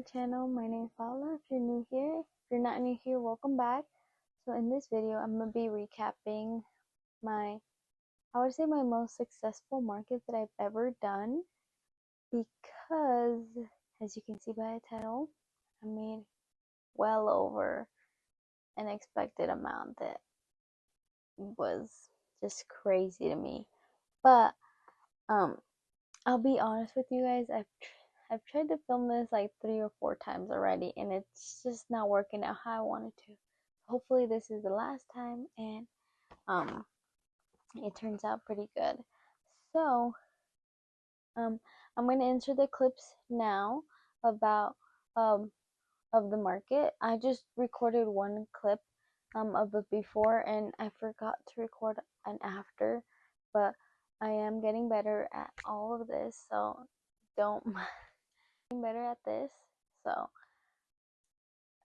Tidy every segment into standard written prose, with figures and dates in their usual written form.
my channel. My name is Paula. If you're new here, if you're not new here, welcome back. So in this video, I'm going to be recapping I would say my most successful market that I've ever done, because as you can see by the title, I made well over an expected amount that was just crazy to me. But I'll be honest with you guys, I've tried to film this like 3 or 4 times already, and it's just not working out how I wanted to. Hopefully this is the last time, and it turns out pretty good. So I'm gonna insert the clips now about of the market. I just recorded one clip of the before, and I forgot to record an after, but I am getting better at all of this, so don't getting better at this. So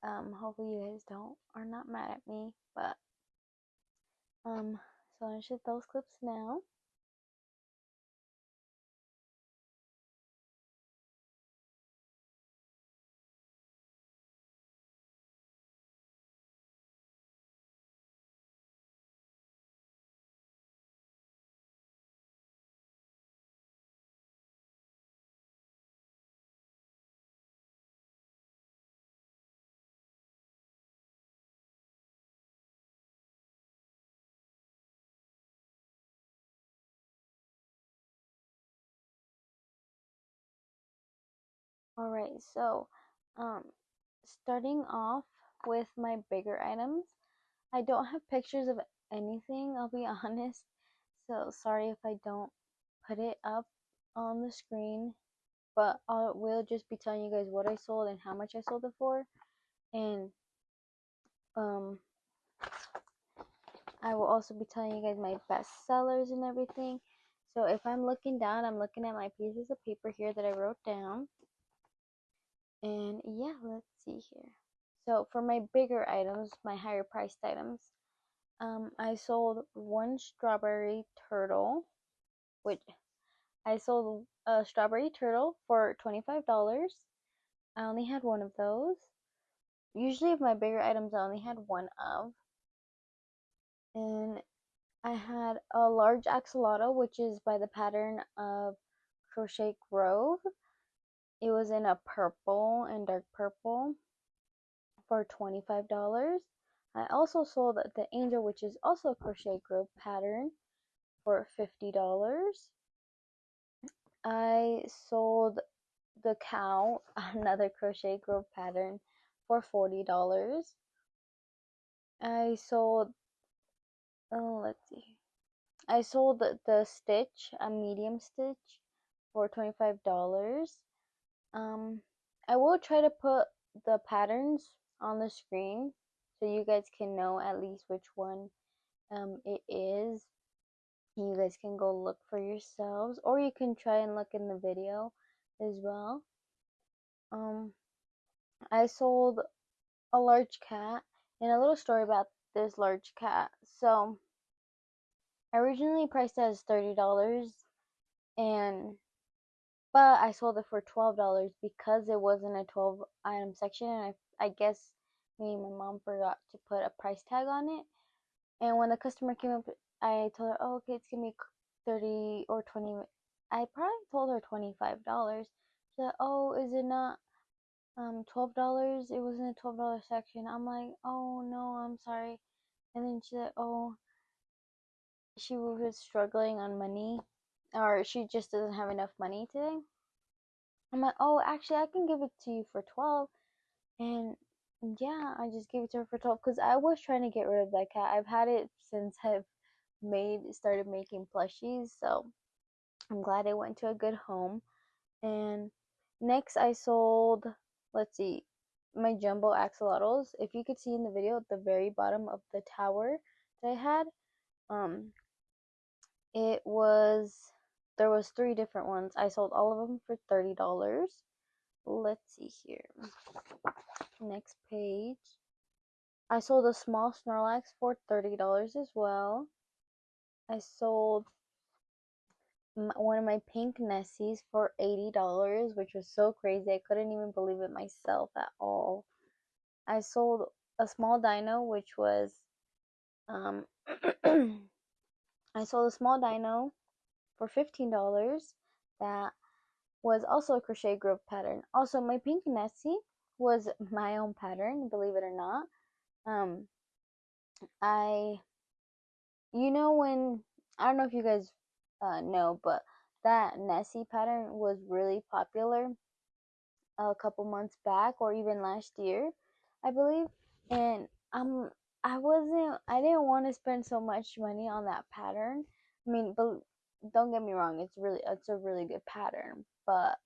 hopefully you guys are not mad at me, but so I should those clips now. Alright, so starting off with my bigger items, I don't have pictures of anything, I'll be honest, so sorry if I don't put it up on the screen, but I will just be telling you guys what I sold and how much I sold it for, and I will also be telling you guys my best sellers and everything. So if I'm looking down, I'm looking at my pieces of paper here that I wrote down. And yeah, let's see here. So for my bigger items, my higher priced items, I sold one strawberry turtle, which I sold a strawberry turtle for $25. I only had one of those. Usually of my bigger items, I only had one of. And I had a large axolotl, which is by the pattern of Crochet Grove. It was in a purple and dark purple for $25. I also sold the angel, which is also a Crochet Grove pattern, for $50. I sold the cow, another Crochet Grove pattern, for $40. I sold, oh, let's see. I sold the stitch, a medium stitch, for $25. I will try to put the patterns on the screen so you guys can know at least which one it is. You guys can go look for yourselves, or you can try and look in the video as well. I sold a large cat, and a little story about this large cat. So I originally priced it as $30, and but I sold it for $12 because it wasn't a 12 item section, and I guess me and my mom forgot to put a price tag on it. And when the customer came up, I told her, oh, okay, it's gonna be 30 or 20. I probably told her $25. She said, oh, is it not $12? It was in a $12 section. I'm like, oh no, I'm sorry. And then she said, oh, she was struggling on money, or she just doesn't have enough money today. I'm like, oh, actually, I can give it to you for 12. And yeah, I just gave it to her for 12 because I was trying to get rid of that cat. I've had it since I've started making plushies, so I'm glad it went to a good home. And next I sold, let's see, my jumbo axolotls. If you could see in the video at the very bottom of the tower that I had, it was, there was 3 different ones. I sold all of them for $30. Let's see here. Next page. I sold a small Snorlax for $30 as well. I sold one of my pink Nessies for $80, which was so crazy. I couldn't even believe it myself at all. I sold a small dino, which was um I sold a small dino for $15 that was also a crochet group pattern. Also, my pink Nessie was my own pattern, believe it or not. Um, I, when, I don't know if you guys know, but that Nessie pattern was really popular a couple months back or even last year, I believe. And I didn't want to spend so much money on that pattern. I mean, but don't get me wrong, it's a really good pattern, but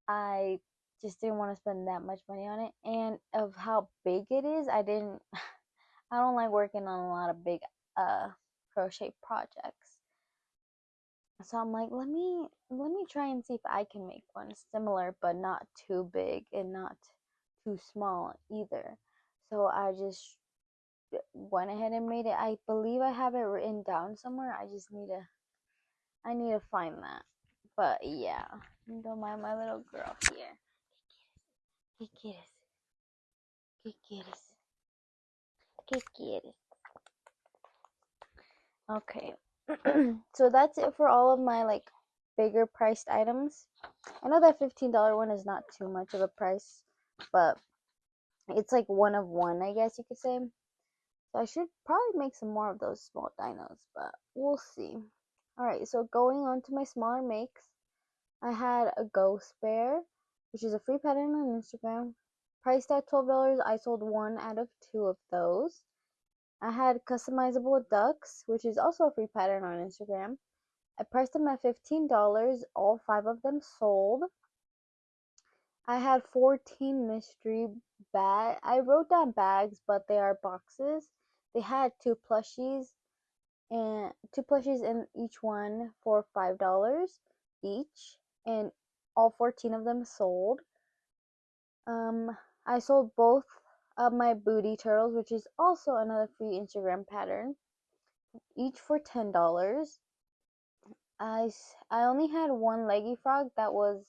I just didn't want to spend that much money on it. And of how big it is, I don't like working on a lot of big crochet projects. So I'm like, let me try and see if I can make one similar but not too big and not too small either. So I just went ahead and made it. I believe I have it written down somewhere. I need to find that. But yeah, don't mind my little girl here. ¿Qué quieres? ¿Qué quieres? ¿Qué quieres? Okay. So that's it for all of my like bigger priced items. I know that $15 one is not too much of a price, but it's like one of one, I guess you could say. So I should probably make some more of those small dinos, but we'll see. Alright, so going on to my smaller makes, I had a ghost bear, which is a free pattern on Instagram. Priced at $12, I sold one out of two of those. I had customizable ducks, which is also a free pattern on Instagram. I priced them at $15. All 5 of them sold. I had 14 mystery bag. I wrote down bags, but they are boxes. They had two plushies in each one for $5 each, and all 14 of them sold. I sold both of my booty turtles, which is also another free Instagram pattern, each for $10. I only had one leggy frog that was,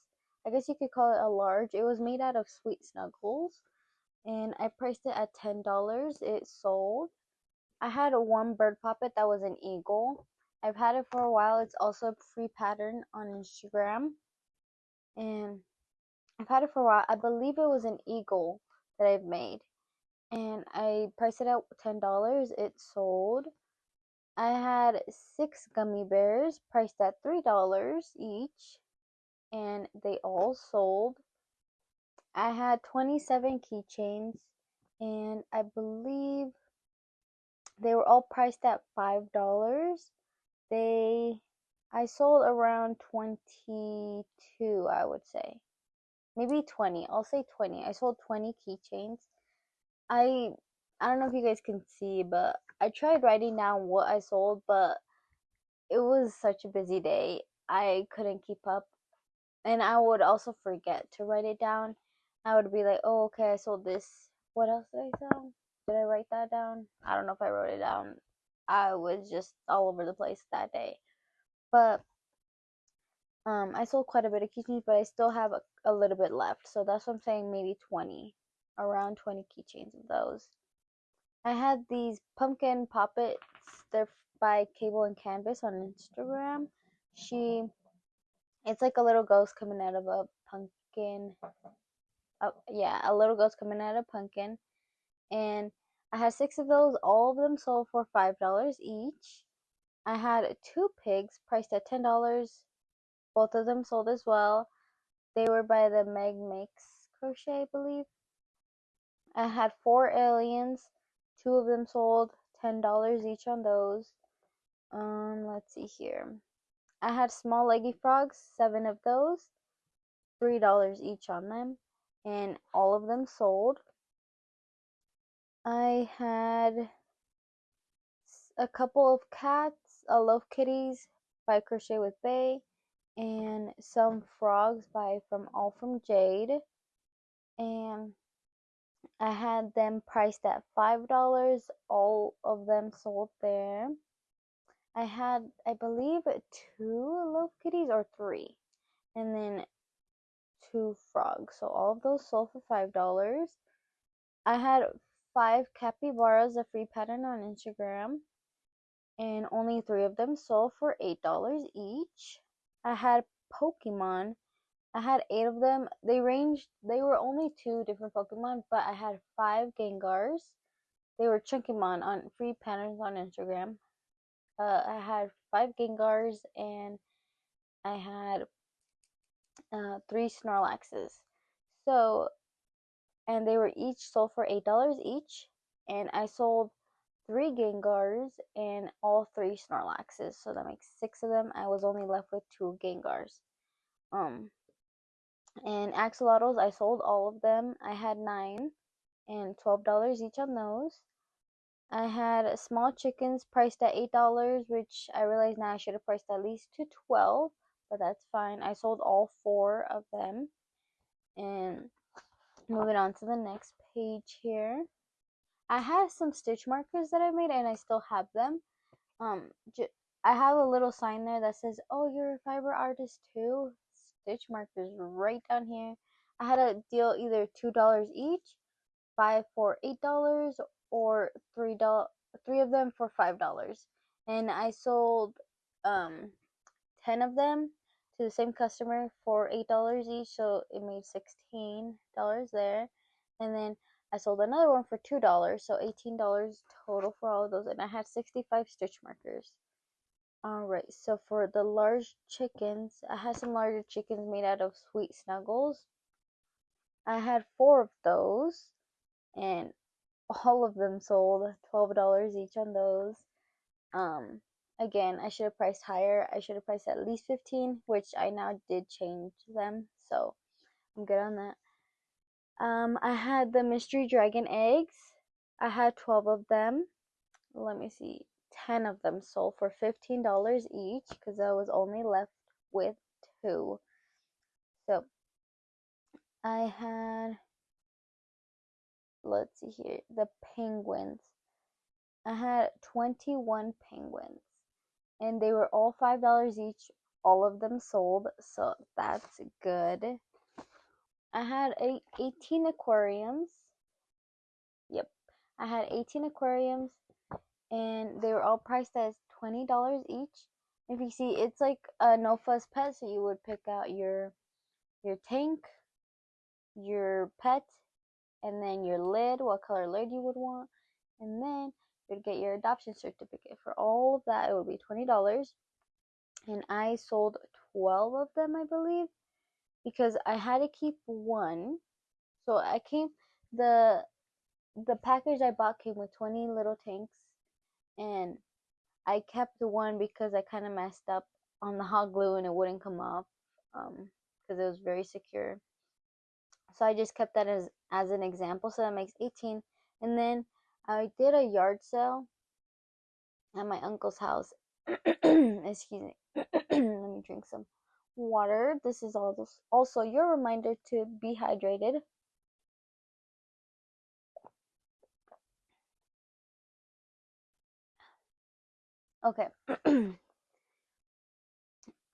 I guess you could call it a large. It was made out of Sweet Snuggles, and I priced it at $10. It sold. I had one bird puppet that was an eagle. I've had it for a while. It's also a free pattern on Instagram, and I've had it for a while. I believe it was an eagle that I've made, and I priced it at $10. It sold. I had 6 gummy bears priced at $3 each, and they all sold. I had 27 keychains, and I believe they were all priced at $5. They I sold around 22, I would say. Maybe 20. I'll say 20. I sold 20 keychains. I I don't know if you guys can see, but I tried writing down what I sold, but it was such a busy day. I couldn't keep up. And I would also forget to write it down. I would be like, oh, okay, I sold this. What else did I sell? Did I write that down? I don't know if I wrote it down. I was just all over the place that day. But I sold quite a bit of keychains, but I still have a little bit left. So that's what I'm saying, maybe 20. Around 20 keychains of those. I had these pumpkin poppets. They're by Cable and Canvas on Instagram. It's like a little ghost coming out of a pumpkin. Yeah, a little ghost coming out of a pumpkin. And I had 6 of those. All of them sold for $5 each. I had 2 pigs priced at $10. Both of them sold as well. They were by the Meg Makes Crochet, I believe. I had 4 aliens. 2 of them sold $10 each on those. Let's see here. I had small leggy frogs, 7 of those, $3 each on them, and all of them sold. I had a couple of cats, a Love Kitties by Crochet with Bay, and some frogs All from Jade, and I had them priced at $5. All of them sold there. I had, I believe, 2 Hello Kitties or 3, and then 2 frogs. So all of those sold for $5. I had 5 capybaras, a free pattern on Instagram, and only 3 of them sold for $8 each. I had Pokemon. I had 8 of them. They were only 2 different Pokemon, but I had 5 Gengars. They were Chunkymon on free patterns on Instagram. I had 5 Gengars and I had 3 Snorlaxes. So, and they were each sold for $8 each. And I sold 3 Gengars and all 3 Snorlaxes. So that makes 6 of them. I was only left with 2 Gengars. And axolotls, I sold all of them. I had 9 and $12 each on those. I had small chickens priced at $8, which I realize now I should have priced at least to 12, but that's fine. I sold all 4 of them. And moving on to the next page here. I have some stitch markers that I made and I still have them. I have a little sign there that says, "Oh, you're a fiber artist too." Stitch markers right down here. I had a deal either $2 each, 5 for $8, or three of them for $5. And I sold 10 of them to the same customer for $8 each, so it made $16 there. And then I sold another one for $2, so $18 total for all of those, and I had 65 stitch markers. Alright, so for the large chickens, I had some larger chickens made out of Sweet Snuggles. I had 4 of those, and all of them sold $12 each on those. Again, I should have priced higher. I should have priced at least 15, which I now did change them, so I'm good on that. I had the mystery dragon eggs. I had 12 of them. Let me see. 10 of them sold for $15 each because I was only left with 2. So I had, let's see here, the penguins. I had 21 penguins and they were all $5 each. All of them sold, so that's good. I had 18 aquariums. Yep. I had 18 aquariums and they were all priced as $20 each. If you see, it's like a no fuss pet, so you would pick out your tank, your pet, and then your lid, what color lid you would want, and then you'd get your adoption certificate. For all of that, it would be $20. And I sold 12 of them, I believe, because I had to keep one. So the package I bought came with 20 little tanks, and I kept the one because I kind of messed up on the hot glue and it wouldn't come off because it was very secure. So I just kept that as an example. So that makes 18. And then I did a yard sale at my uncle's house. Excuse me. Let me drink some water. This is also your reminder to be hydrated. Okay.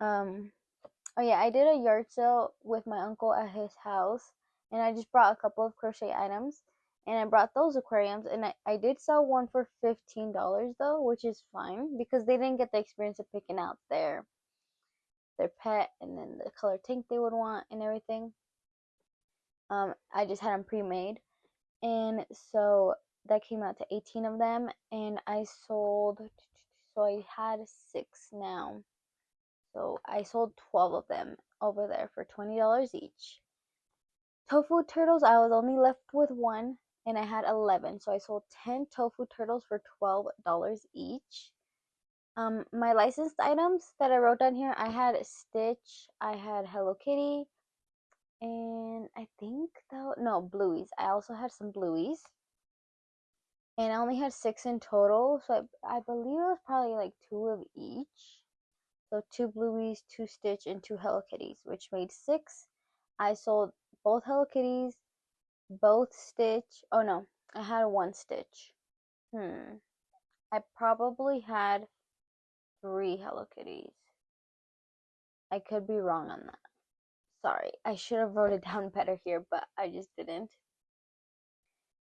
Oh yeah, I did a yard sale with my uncle at his house, and I just brought a couple of crochet items, and I brought those aquariums, and I did sell one for $15 though, which is fine because they didn't get the experience of picking out their pet and then the color tank they would want and everything. I just had them pre-made, and so that came out to 18 of them, and I sold. So I had 6 now. So I sold 12 of them over there for $20 each. Tofu turtles, I was only left with 1 and I had 11. So I sold 10 tofu turtles for $12 each. My licensed items that I wrote down here, I had Stitch, I had Hello Kitty, and I think Blueies. I also had some Blueies. And I only had 6 in total, so I believe it was probably like 2 of each. So 2 Blueies, 2 Stitch, and 2 Hello Kitties, which made 6. I sold both Hello Kitties, both Stitch. Oh no, I had 1 Stitch. I probably had 3 Hello Kitties. I could be wrong on that. Sorry, I should have wrote it down better here, but I just didn't.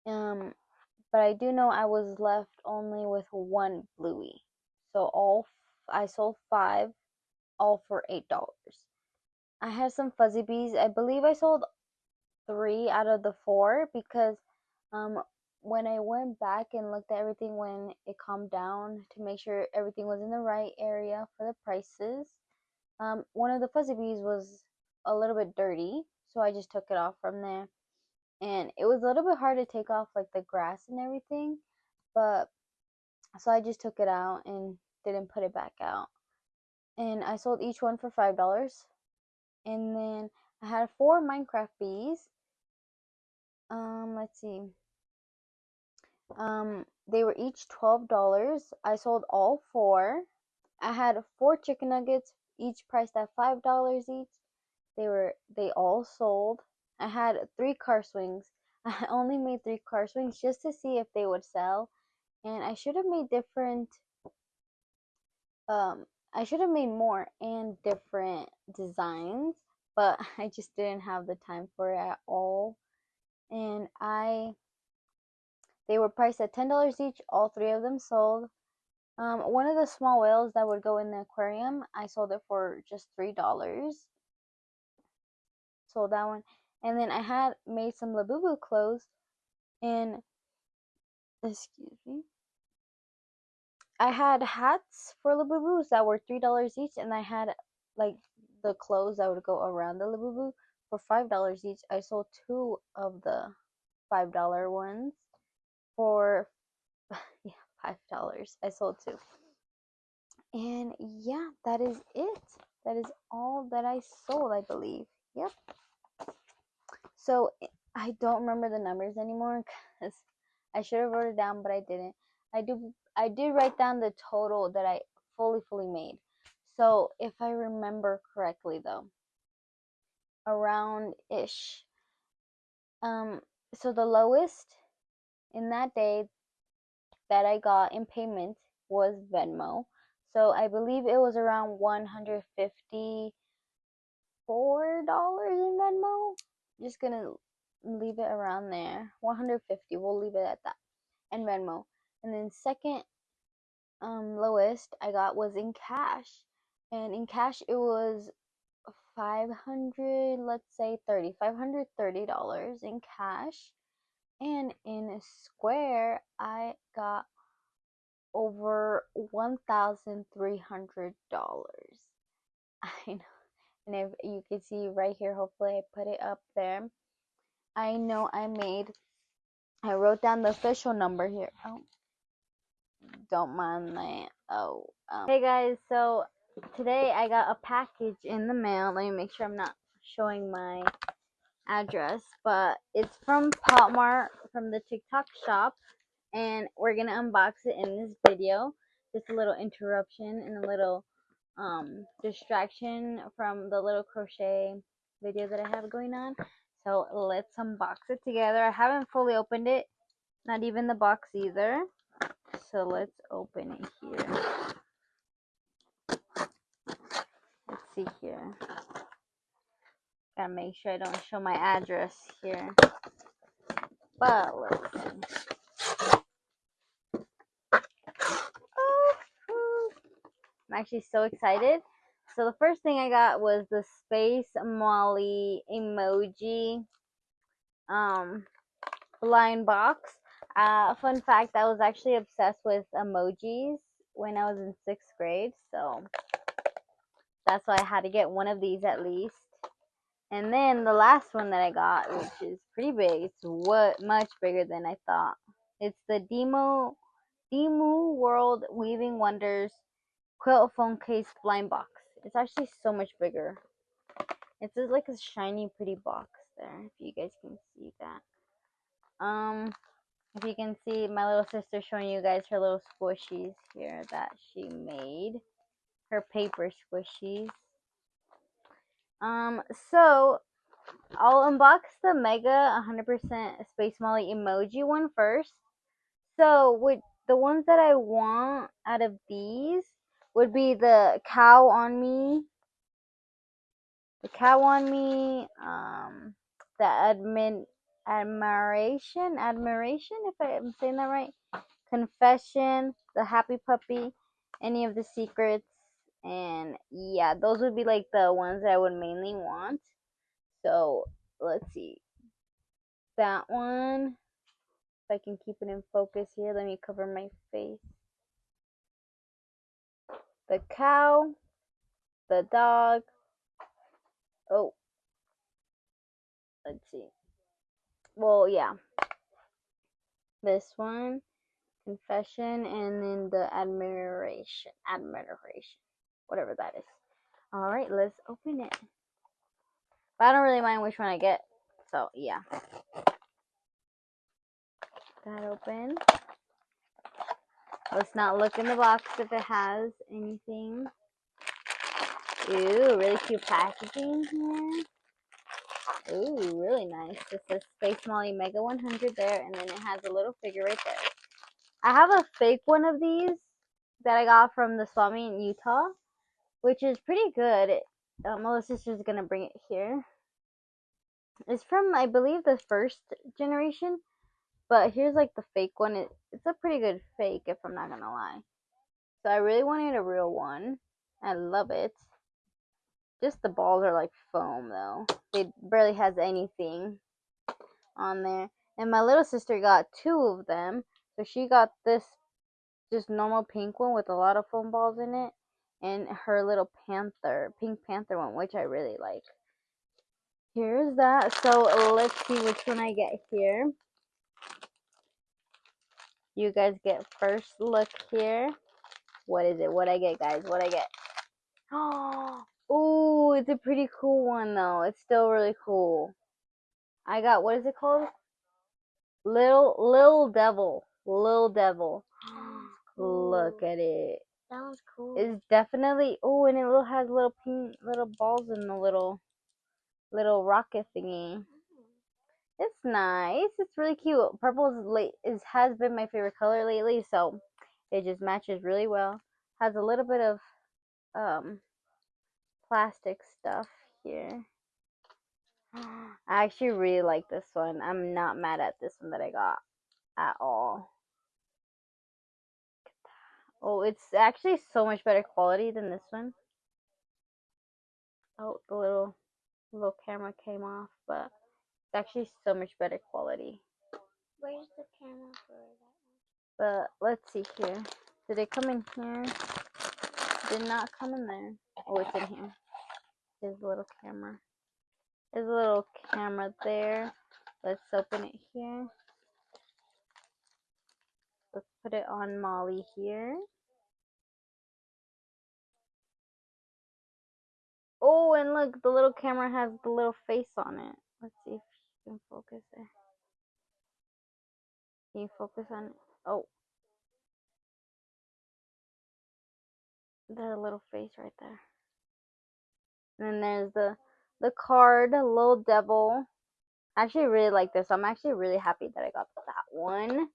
But I do know I was left only with 1 Bluey. So I sold 5, all for $8. I had some Fuzzy Bees. I believe I sold 3 out of the 4 because when I went back and looked at everything when it calmed down to make sure everything was in the right area for the prices, one of the Fuzzy Bees was a little bit dirty, so I just took it off from there. And it was a little bit hard to take off like the grass and everything, but so I just took it out and didn't put it back out. And I sold each one for $5. And then I had 4 Minecraft bees. Let's see. They were each $12. I sold all 4. I had 4 chicken nuggets, each priced at $5 each. They all sold. I had 3 car swings. I only made 3 car swings just to see if they would sell. And I should have made I should have made more and different designs, but I just didn't have the time for it at all. And they were priced at $10 each. All 3 of them sold. One of the small whales that would go in the aquarium, I sold it for just $3. Sold that one. And then I had made some Labubu clothes, and excuse me, I had hats for Labubus that were $3 each, and I had like the clothes that would go around the Labubu for $5 each. I sold 2 of the $5 ones for yeah, $5. I sold 2. And yeah, that is it. That is all that I sold, I believe. Yep. So I don't remember the numbers anymore because I should have wrote it down, but I didn't. I did write down the total that I fully made. So if I remember correctly though, around ish. So the lowest in that day that I got in payment was Venmo. So I believe it was around $154 in Venmo. Just gonna leave it around there. 150. We'll leave it at that. And Venmo. And then second lowest I got was in cash. And in cash it was 500, let's say $530 in cash. And in Square I got over $1,300. I know. And if you can see right here, hopefully I put it up there. I know I wrote down the official number here. Oh, don't mind that. Hey guys, so today I got a package in the mail. Let me make sure I'm not showing my address, but it's from Potmart, from the TikTok shop, and we're gonna unbox it in this video. Just a little interruption and a little distraction from the little crochet video that I have going on. So let's unbox it together. I haven't fully opened it, not even the box either. So let's open it here. Let's see here. Gotta make sure I don't show my address here. But let's see. I'm actually so excited. So the first thing I got was the Space Molly emoji blind box. Fun fact, I was actually obsessed with emojis when I was in 6th grade, so that's why I had to get one of these at least. And then the last one that I got, which is pretty big, it's much bigger than I thought. It's the Demu World Weaving Wonders quilt phone case blind box. It's actually so much bigger. It's just like a shiny, pretty box there, if you guys can see that. If you can see my little sister showing you guys her little squishies here that she made. Her paper squishies. So I'll unbox the Mega 100% Space Molly emoji one first. So with the ones that I want out of these would be the cow on me. The cow on me, the admiration, if I am saying that right. Confession, the happy puppy, any of the secrets, and yeah, those would be like the ones that I would mainly want. So let's see. That one, if I can keep it in focus here, let me cover my face. The cow, the dog. Oh, let's see. Well, yeah. This one, confession, and then the admiration, whatever that is. All right, let's open it. But I don't really mind which one I get. So yeah, that open. Let's not look in the box if it has anything. Ooh, really cute packaging here. Ooh, really nice. It says Space Molly Mega 100 there, and then it has a little figure right there. I have a fake one of these that I got from the swap meet in Utah, which is pretty good. Melissa's just gonna bring it here. It's from, I believe, the first generation, but here's like the fake one. It's a pretty good fake, if I'm not gonna lie. So I really wanted a real one. I love it. Just the balls are like foam though. It barely has anything on there. And my little sister got two of them. So she got this just normal pink one with a lot of foam balls in it, and her little pink panther one, which I really like. Here's that. So let's see which one I get here. You guys get first look here. What is it? What I get, guys? What I get? Oh, it's a pretty cool one though. It's still really cool. I got, what is it called? Little Devil. Little Devil. Cool. Look at it. That one's cool. It's definitely, oh, and it has little pink little balls in the little rocket thingy. It's nice. It's really cute. Purple has been my favorite color lately, so it just matches really well. Has a little bit of plastic stuff here. I actually really like this one. I'm not mad at this one that I got at all. Oh, it's actually so much better quality than this one. Oh, the little camera came off, but it's actually so much better quality. Where's the camera for that one? But let's see here. Did it come in here? Did not come in there. Oh, it's in here. There's a little camera. There's a little camera there. Let's open it here. Let's put it on Molly here. Oh, and look, the little camera has the little face on it. Let's see if you can focus it. Can you focus on it? Oh. There's a little face right there. And then there's the card, Little Devil. I actually really like this. I'm actually really happy that I got that one.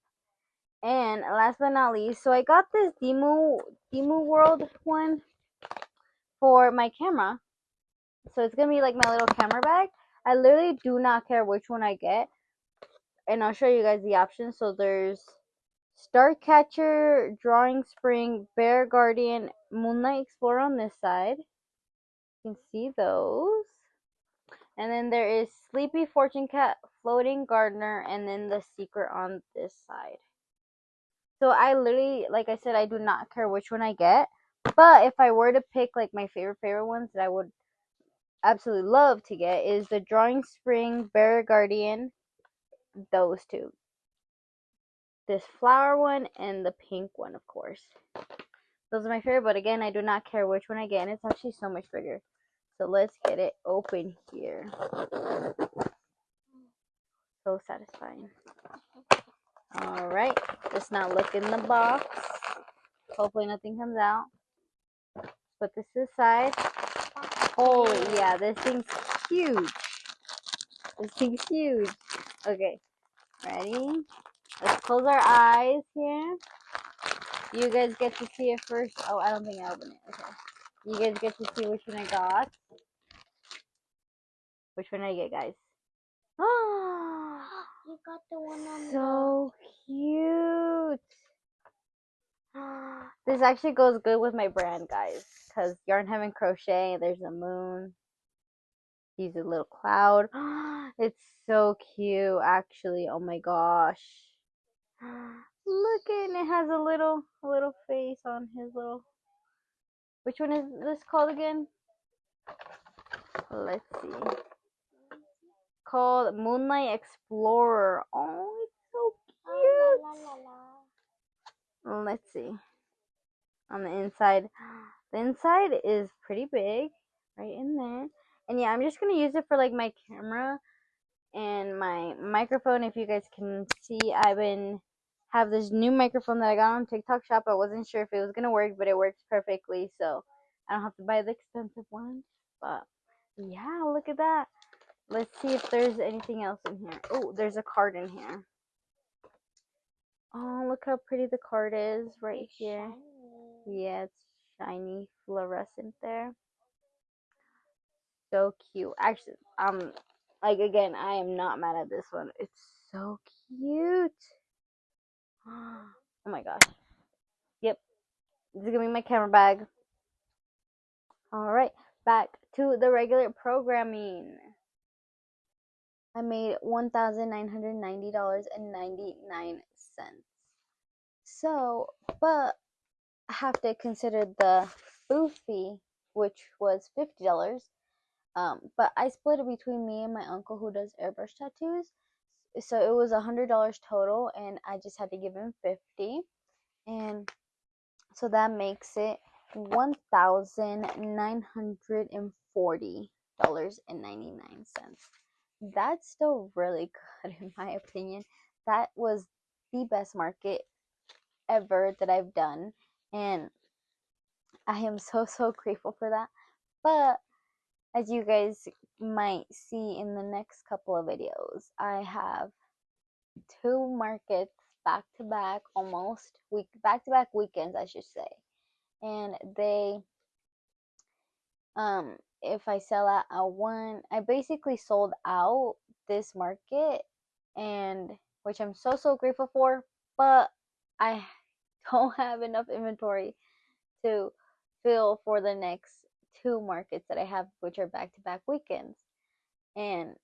And last but not least, so I got this Demu World one for my camera. So it's gonna be like my little camera bag. I literally do not care which one I get. And I'll show you guys the options. So there's Starcatcher, Drawing Spring, Bear Guardian, Moonlight Explorer on this side. You can see those. And then there is Sleepy Fortune Cat, Floating Gardener, and then the Secret on this side. So I literally, like I said, I do not care which one I get. But if I were to pick like my favorite ones that I would absolutely love to get is the Drawing Spring, Bear Guardian, those two. This flower one and the pink one, of course. Those are my favorite, but again, I do not care which one I get, and it's actually so much bigger. So let's get it open here. So satisfying. Alright, let's not look in the box. Hopefully nothing comes out. Put this to the side. Holy, yeah, this thing's huge. This thing's huge. Okay, ready? Let's close our eyes here. You guys get to see it first. Oh, I don't think I opened it. Okay. You guys get to see which one I got. Which one did I get, guys? Oh, You got the one on so cute. This actually goes good with my brand, guys, because Yarn Heaven Crochet, there's a moon. He's a little cloud. It's so cute, actually. Oh my gosh. Look at it. It has a little face on his little. Which one is this called again? Let's see. Called Moonlight Explorer. Oh, it's so cute. Let's see. On the inside. The inside is pretty big. Right in there. And yeah, I'm just going to use it for like my camera and my microphone. If you guys can see, have this new microphone that I got on TikTok shop. I wasn't sure if it was going to work, but it works perfectly. So I don't have to buy the expensive one. But yeah, look at that. Let's see if there's anything else in here. Oh, there's a card in here. Oh, look how pretty the card is right here. Yeah, it's shiny, fluorescent there. So cute. Actually, like again, I am not mad at this one. It's so cute. Oh my gosh. Yep. This is gonna be my camera bag. Alright, back to the regular programming. I made $1,990.99. So, but I have to consider the booth fee, which was $50. But I split it between me and my uncle who does airbrush tattoos. So it was $100 total, and I just had to give him 50, and so that makes it $1,940.99. That's still really good in my opinion. That was the best market ever that I've done, and I am so grateful for that. But as you guys might see in the next couple of videos, I have two markets back to back, almost back to back weekends, I should say. And they, if I sell out a one, I basically sold out this market, and which I'm so grateful for. But I don't have enough inventory to fill for the next two markets that I have, which are back to back weekends. And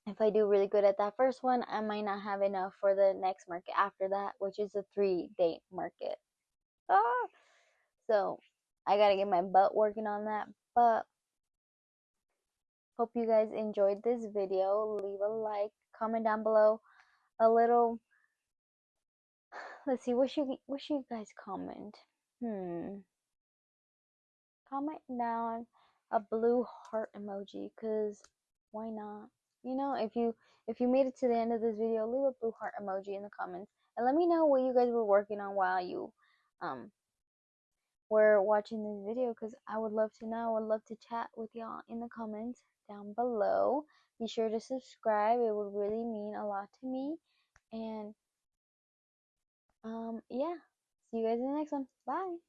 if I do really good at that first one, I might not have enough for the next market after that, which is a 3-day market. Ah! So I gotta get my butt working on that. But hope you guys enjoyed this video. Leave a like, comment down below a little. Let's see, what should you guys comment? Comment down a blue heart emoji, cause why not? You know, if you made it to the end of this video, leave a blue heart emoji in the comments and let me know what you guys were working on while you were watching this video, because I would love to know. I would love to chat with y'all in the comments down below. Be sure to subscribe. It would really mean a lot to me. And yeah, see you guys in the next one. Bye.